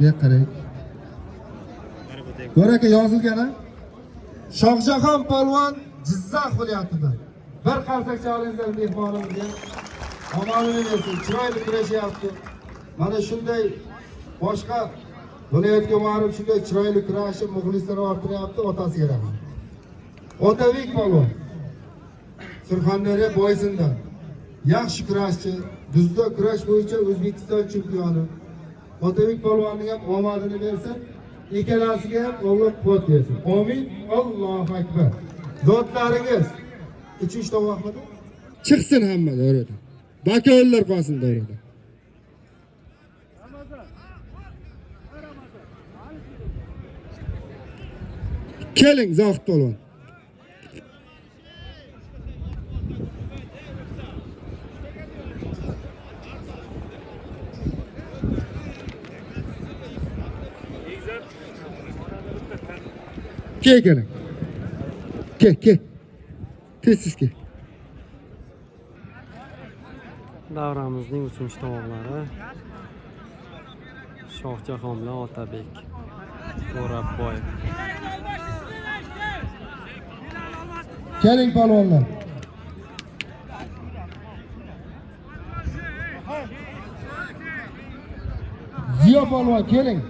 Bir qarang. Ko'raka yozilgan-a? Shohjahon polvon Jizzax viloyatidan. Bir qarsak chalinglar mehmonimizga. Omonini bersin, chiroyli kurashyapti. Mana shunday boshqa viloyatga borib shunday chiroyli kurashib, muxlislar orttiryapti, otasiga rahmat. Otabek polvon Surxondaryo Boysundan. Yaxshi kurashchi, duzda kurash bo'yicha O'zbekiston chempioni. Otabek polvonning ham omadini bersin, ikkalasiga ham Alloh quvvat bersin. Amin. Allohu akbar. Zotlaringiz 3 tovoqmidi? Chiqsin hamma davradan. Bako'llar qolsin davradan. Keling Zohid polvon. Keling. Ke. Tez ke. Davramizning 3-tovoqlari Shohjahon bilan Otabek To'rabboyev. Keling polvonlar. Ziyo polvon keling.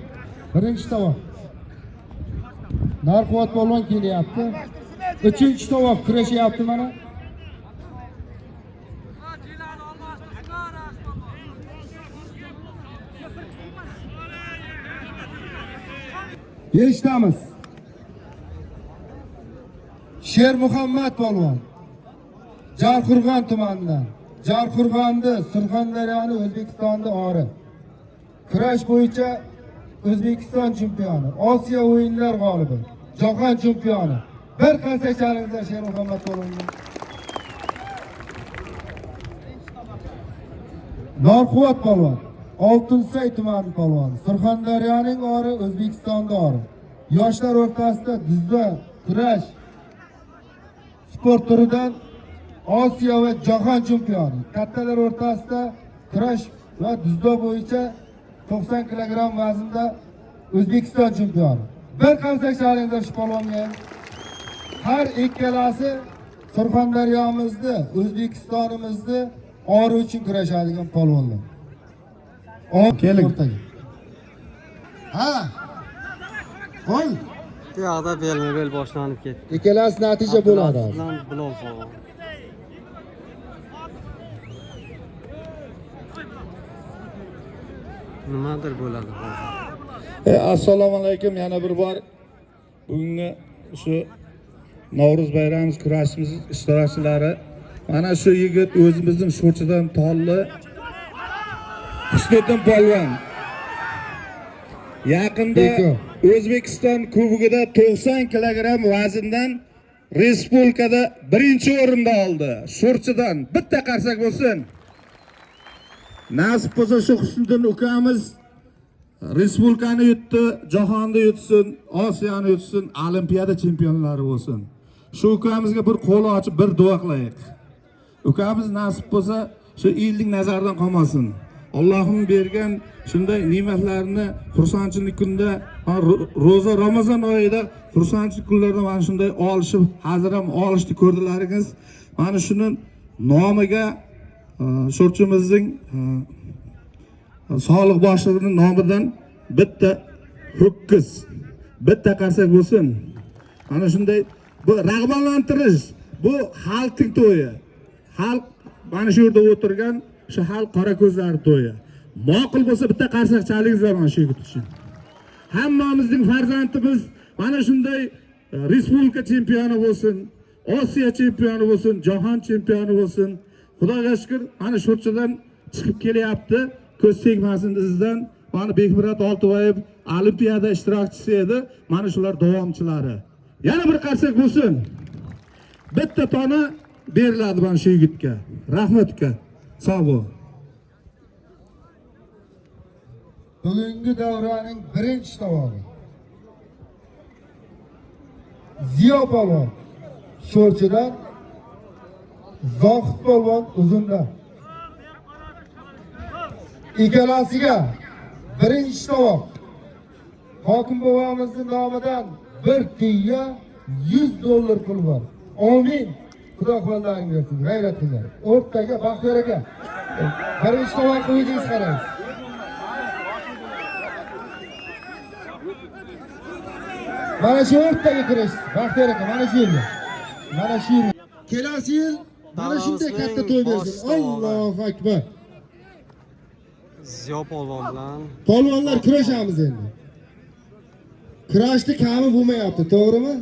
Birinchi tovoq. Narxuvat polvon kelyapti. 3-tovoq kurashyapti mana. Eshitamiz. Sher Muhammad polvon Jarqo'rg'on tumanidan. Jarqo'rg'onni, Surxondaryoni O'zbekistonda ori. Kurash bo'yicha O'zbekiston chempioni, Osiyo o'yinlar g'olibi, Jahon chempioni. Bir qarsak chalinglar Sher Muhammad polvonga. Narxuvat polvon Oltinsay tumani polvoni, Surxondaryoning ori, O'zbekistonda ori. Yoshlar o'rtasida duzda kurash sport turidan Osiyo va Jahon chempioni. Kattalar o'rtasida kurash va duzda bo'yicha 90 kg vaznda O'zbekiston chempioni. Bir qarsak chalinglar shu polvonga. Har ikkalasi Surxondaryomizni, O'zbekistonimizni ori uchun kurashadigan polvonlar. Keling. Ha. Qo'y. Bu yoqda belma-bel boshlanib ketdi. Ikkalasi natija bo'ladi. Bilol polvon. Nimadir bo'ladi hozir. Assalomu alaykum, yana bir bor bugungi shu Navro'z bayrami kurashimiz ishtirokchilari. Mana shu yigit o'zimizning Sho'rchidan Tolli Husniddin polvon. Yaqinda O'zbekiston Kubogida 90 kg vazndan respublikada 1-o'rinda oldi. Sho'rchidan bitta qarsak bo'lsin. Nasib bo'lsa shu Husniddin ukamiz respublikani yutdi, jahonni yutsin, Osiyoni yutsin, olimpiada chempionlari bo'lsin. Shu ukamizga bir qo'l ochib bir duo qilaylik. Ukamiz nasib bo'lsa shu elning nazaridan qolmasin. Allohning bergan shunday ne'matlarni xursandchilik kunda, ro'za Ramazon oyida xursandchilik kunlarda mana shunday olishib, hozir ham olishni ko'rdilaringiz. Mana shuning nomiga Sho'rchimizning sog'liq boshlig'ining nomidan bitta ho'kiz, bitta qarsak bo'lsin. Mana shunday bu rag'batlantirish, bu xalqning to'yi. Xalq mana shu yerda o'tirgan shu xalq qora ko'zlar to'yi. Ma'qul bo'lsa bitta qarsak chalingizlar mana shu yigit uchun. Hammamizning farzandimiz mana shunday respublika chempioni bo'lsin, Osiyo chempioni bo'lsin, jahon chempioni bo'lsin. Xudoga shukr, mana Sho'rchidan chiqib kelyapti. Ko'z tegmasin izidan. Mana Bekmurat Oltiboyev olimpiada ishtirokchisi edi. Mana shular davomchilari. Yana bir qarsak bo'lsin. Bitta tona beriladi mana shu yigitga. Rahmat uka. Sog' bo'l. Bugungi davraning birinchi tovog'i. Ziyo polvon Sho'rchidan, Zohid polvon Uzundan. Ikkalasiga birinchi tovoq Hokim bobomizning nomidan bir tiya $100 pul bor. Amin. Xudo xonlaring bersin. G'ayrat qilinglar. O'rtaga Baxtiyor aka. Birinchi tomon qo'yingiz qarang. Mana shu o'rtaga kirish. Baxtiyor aka, mana shu yerda. Mana shu yerda. Kelasi yil mana shunday katta to'y bersin. Allohu akbar. Ziyo polvon bilan Polvonlar kurashamiz endi. Kurashni kami bo'lmayapti, to'g'rimi?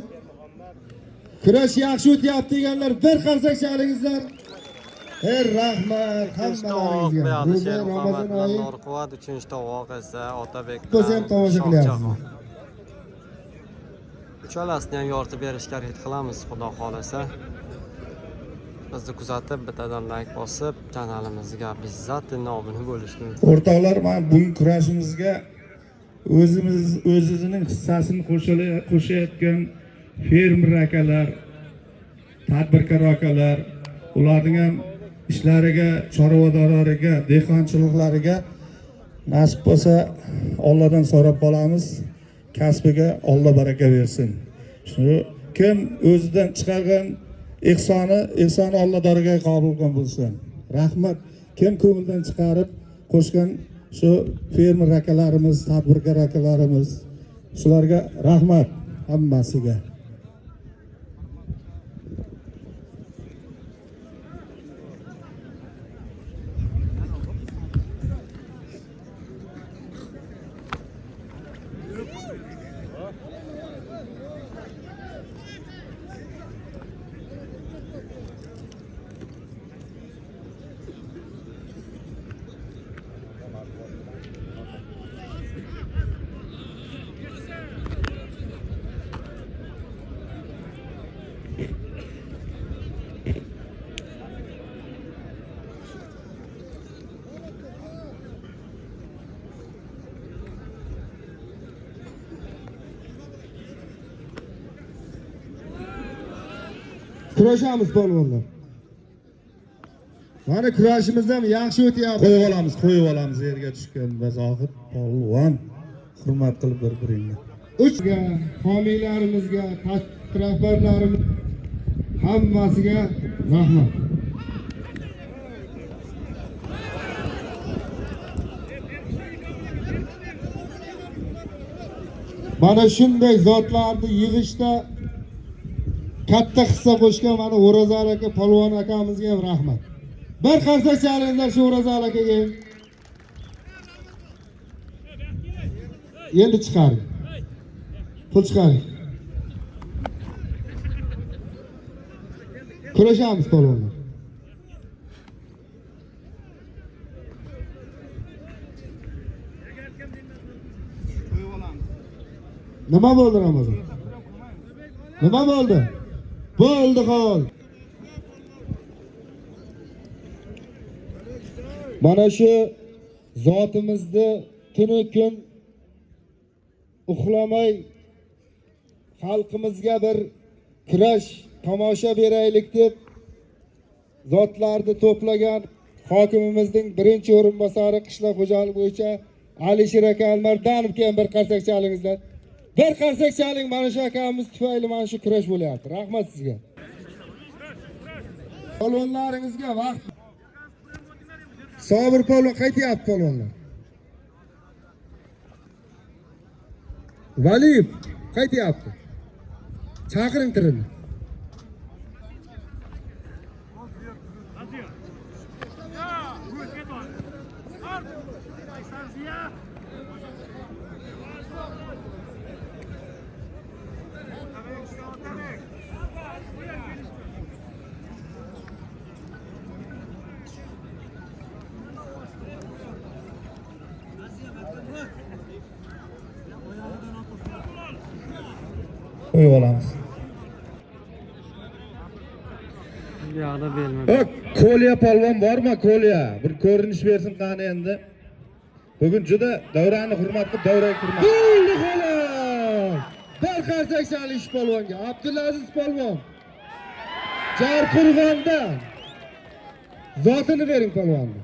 Kurash yaxshi o'tyapti deganlar bir qarsak chalingizlar. Rahmat hammalaringizga. Beadisher Bugun Muhammad Ramazon oyi Nurquvvat 3-tovoq esa Otabek biz ham tomosha qilyapmiz. Uchalasini ham yoritib berishga harakat qilamiz, xudo xolasa. Bizni kuzatib, bittadan like bosib, kanalimizga bizzatini obuna bo'lishni. O'rtoqlar, men bugun kurashimizga o'zining hissasini qo'shayotgan fermer akalar, tadbirkor akalar, ularning ham ishlariga, chorvadorlariga, dehqonchiliklariga nasib bo'lsa Allohdan so'rab qolamiz. Kasbiga Alloh baraka bersin. Shu kim o'zidan chiqargan ehsoni Alloh dariga qabul qilgan bo'lsin. Rahmat. Kim ko'ngildan chiqarib qo'shgan shu fermer akalarimiz, tadbirkor akalarimiz, shularga rahmat hammasiga. Kurashamiz polvonlar. Mana kurashimiz ham yaxshi o'tyapti. Qo'yib olamiz yerga tushgan bazohid polvon. Hurmat qilib bir-biringni. Uchga, homiylarimizga, rahbarlarimiz hammasiga rahmat. Mana shunday zotlarni yig'ishda katta hissa qo'shgan mana O'razali aka, polvon akamizga ham rahmat. Bir qarsak chalinglar shu O'razali akaga. Endi chiqaring. Pul chiqaring. Kurashamiz polvonlar. Nima bo'ldi Ramazon? Nima bo'ldi? Bo'ldi hol. Mana shu zotimizni tuni kun uxlamay xalqimizga bir kurash tomosha beraylik deb zotlarni to'plagan hokimimizning birinchi o'rinbosari qishloq xo'jaligi bo'yicha Alisher aka Almardanovga ham bir qarsak chalingizlar. Bir qarsak chaling, mana shu akamiz tufayli mana shu kurash bo'lyapti. Rahmat sizga. Polvonlaringizga vaqt. Sobir polvon qaytyapti polvonlar. Valiyev qaytyapti. Chaqiring tirini. Qo'yib olamiz. bu yoqda belma. Kolya polvon bormi? Kolya. Bir ko'rinish bersin qani endi. Bugun juda davrani hurmat qilib, davraga kirmoq. Bo'ldi xolos. Bir qarsak chalish polvonga. Abdulaziz polvon. Jarqo'rg'onda. Zotini bering polvonni.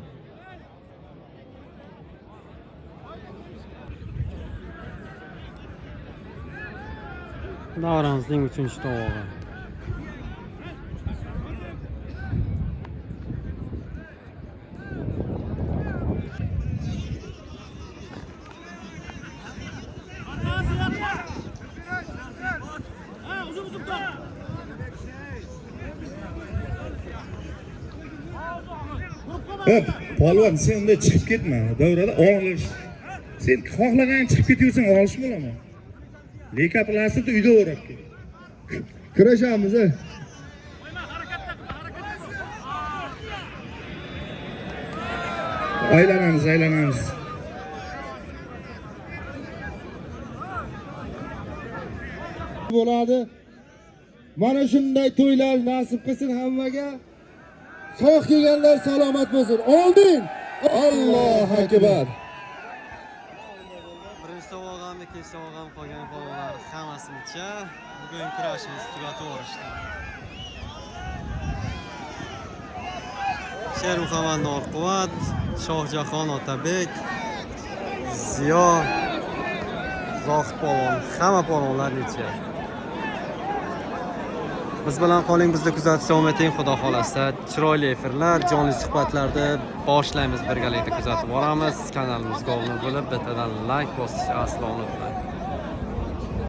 Davramizning 3-tovog'i. Hop, polvon sen unda chiqib ketma. Davrada olish. Sen xohlagan chiqib ketaversang olish bo'ladimi? Leka plastikni uyda o'rab ket. Kurashamiz. Aylanamiz. Bo'ladi. Mana shunday to'ylar nasib qilsin hammaga. Sog' kelganlar salomat bo'lsin. Amin. Allohu akbar. Birinchi tovog'am, ikkinchi tovog'am qolgan polvonlar hammasicha bugun kurashimiz tugatib yuborishdi. Shermuhammad Norquvvat, Shohjahon Otabek, Ziyo, Zohid polvon, hamma polvonlar necha. Biz bilan qoling, bizni kuzatishda davom eting. Xudo xolasa, chiroyli efirlar, jonli suhbatlarda boshlaymiz, birgalikda kuzatib boramiz. Kanalimizga obuna bo'lib, bittadan like bosishni aslo unutmang.